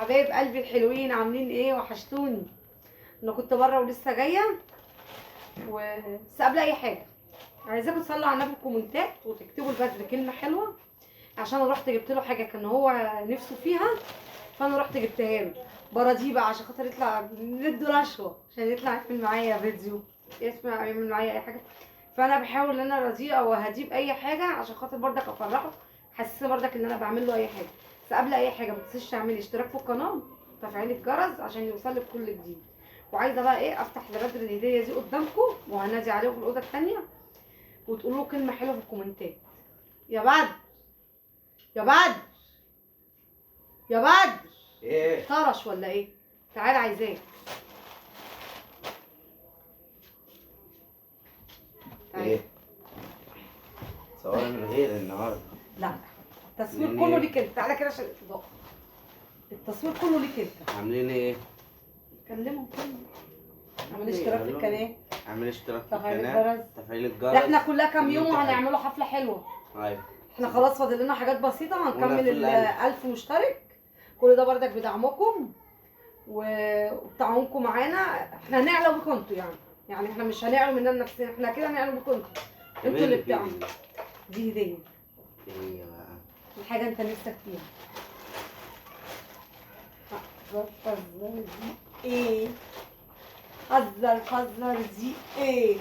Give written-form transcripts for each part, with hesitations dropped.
حبايب قلبي الحلوين، عاملين ايه؟ وحشتوني. انا كنت بره ولسه جايه بس قبل اي حاجه عايزاكم تصلوا على النبي في الكومنتات وتكتبوا البدر كلمه حلوه، عشان انا رحت جبت له حاجه كان هو نفسه فيها، فانا رحت جبتها له. براضيه بقى عشان خاطر يطلع ندوا رشوه عشان يطلع يعمل معايا فيديو، يعمل معايا اي حاجه. فانا بحاول ان انا ارضيه او اهديه باي حاجه عشان خاطر برضك افرحه، حاسه برضك ان انا بعمل له اي حاجه. بس قبل اي حاجه ما تنسيش تعملي اشتراك في القناه وتفعيل الجرس عشان يوصلك كل جديد. وعايزه بقى ايه افتح لبدر الهديه دي قدامكم وهنادي عليه في الاوضه الثانيه وتقولوا له كلمه حلوه في الكومنتات. يا بدر، يا بدر، يا بدر. ايه طرش ولا ايه؟ تعالى عايزاك. ايه صور من غير النهارده؟ لا، التصوير عاملين كله إيه؟ ليك انت. تعالى كده عشان الاضاءه. التصوير كله ليك انت. عاملين ايه؟ كلمهم كله. اعمل اشتراك في القناه، اعمل اشتراك في تفعيل القناه، الجرس. تفعيل ده الجرس. احنا كلها كام يوم كومنت حلو. وهنعملوا حفله حلوه. ايوه احنا خلاص فاضل لنا حاجات بسيطه وانا وهنكمل في ال القلب. 1000 مشترك. كل ده بردك بدعمكم وبتعاونكم معانا. احنا هنعلى بكم انتوا يعني احنا مش هنعلى مننا نفسنا، احنا كده هنعلى بكم انتوا. انتوا اللي بتعملوا. دي هديه، ايه بقى؟ دي حاجه انت نفسك فيها. حذر دي ايه؟ حذر دي ايه؟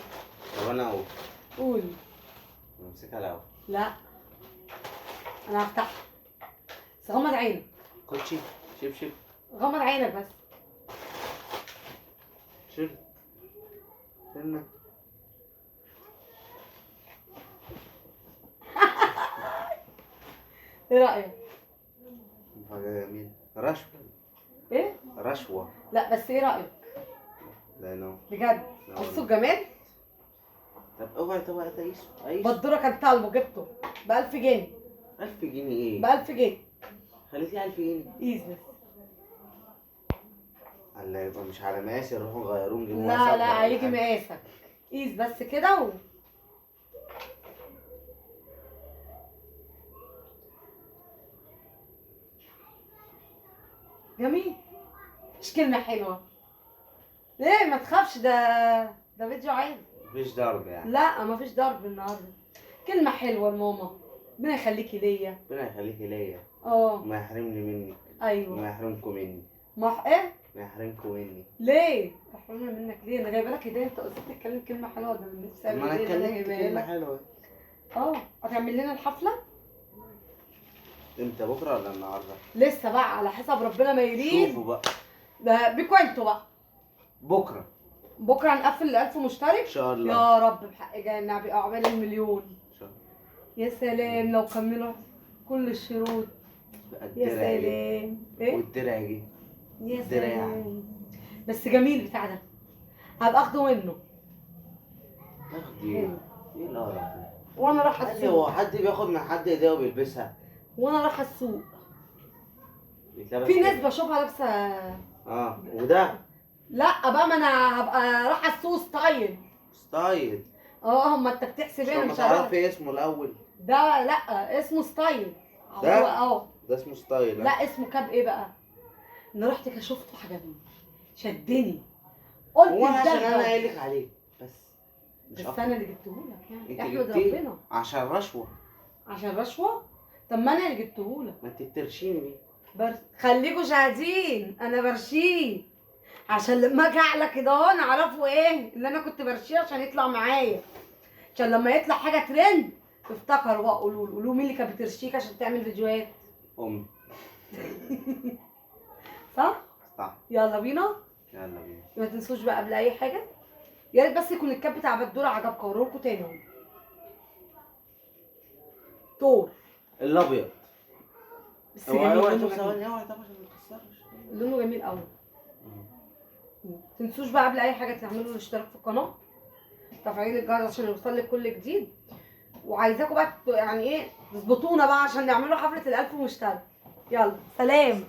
طب انا اقول قول. امسكها الاول. لا، انا هفتحها بس غمض عينك. كوتشي شبشب. غمض عينك بس. شرب سنة. ايه رايك؟ حاجة جميلة. رشوة. ايه؟ رشوة. لا بس ايه رايك؟ لا نو. بجد بصوا الجمال. طب اوعي طبعا تعيش بدوره كان طالبه جبته ب 1000 جنيه. 1000 جنيه ايه؟ ب 1000 جنيه. خليتيه 1000 جنيه. ايزي. الله، يبقى مش على مقاسي، نروحوا نغيروه نجيبوه لا مقاس لا، أكبر هيجي ولا حاجة. مقاسك. قيس بس كده جميل. مش كلمة حلوة؟ ليه ما تخافش؟ ده فيديو عادي. مفيش ضرب يعني. لا مفيش ضرب النهارده. كلمة حلوة لماما. ربنا يخليكي ليا. ربنا يخليكي ليا اه وما يحرمني منك ايوه. وما يحرمكم مني. ايه؟ ما يحرمكم مني. ليه؟ تحرمنا منك ليه؟ انا جايبه لك هديه، انت قلت تتكلم كلمة حلوة. ده من نفسي طب ما انا الهدية اللي اتكلمت جايباها كلمة لك. حلوة. هتعمل لنا الحفلة؟ امتى، بكرة ولا النهاردة؟ لسه بقى على حسب ربنا ما يريد. شوفوا بقى. ده بيكوا انتوا بقى. بكرة بكره هنقفل ال 1000 مشترك ان شاء الله. يا رب بحق النبي عقبال المليون. ان شاء الله. يا سلام لو كملوا كل الشروط. يا سلام. ايه؟ والدرع جه. يا دراع. سلام. بس جميل بتاع ده، هبقى اخده منه. اخدي ايه؟ ايه القرف ده؟ وانا رايحه هو السوق. حد بياخد من حد هدية وبيلبسها؟ وانا رايحه السوق بيتلبس في ناس كده. بشوفها لابسه. وده لا بقى، ما انا هبقى رايحه السوق ستايل. ستايل. اما انت بتحسب ايه؟ عشان انا ما مش هروح. تعرفي اسمه الاول. ده لا اسمه ستايل. ده؟ هو ده اسمه ستايل. لا اسمه كاب ايه بقى؟ انا رحت كده شفته عجبني شدني قلت هو أنا عشان انا الدغدغ. قايل لك عليه مش بس أكتر. انا اللي جبتهولك انت يعني احمد جبتيه ربنا. عشان رشوة. عشان رشوه؟ طب ما انا اللي جبتهولك. ما انت بترشيني بيه. خليكوا شاهدين انا برشيه عشان لما اجي اعلى كده اهو نعرفوا ايه اللي انا كنت برشيه عشان يطلع معايا، عشان لما يطلع حاجه ترند افتكروا بقى قولوا مين اللي كانت بترشيك عشان تعمل فيديوهات. امي. صح؟ صح. يلا بينا. يلا بينا. ما تنسوش بقى قبل اي حاجه، يا ريت بس يكون الكاب بتاع بدوره عجبكم. اوريكم تاني اهو. تور الابيض. بس اوعى جميل. اوعى لونه طب جميل. ثواني، اوعى طب عشان ما تكسرش. لونه جميل قوي. تنسوش بقى قبل اي حاجه تعملوا الاشتراك في القناه، تفعيل الجرس عشان يوصلك كل جديد. وعايزاكم بقى يعني ايه تظبطونا بقى عشان نعملوا حفله ال1000 مشترك. يلا سلام.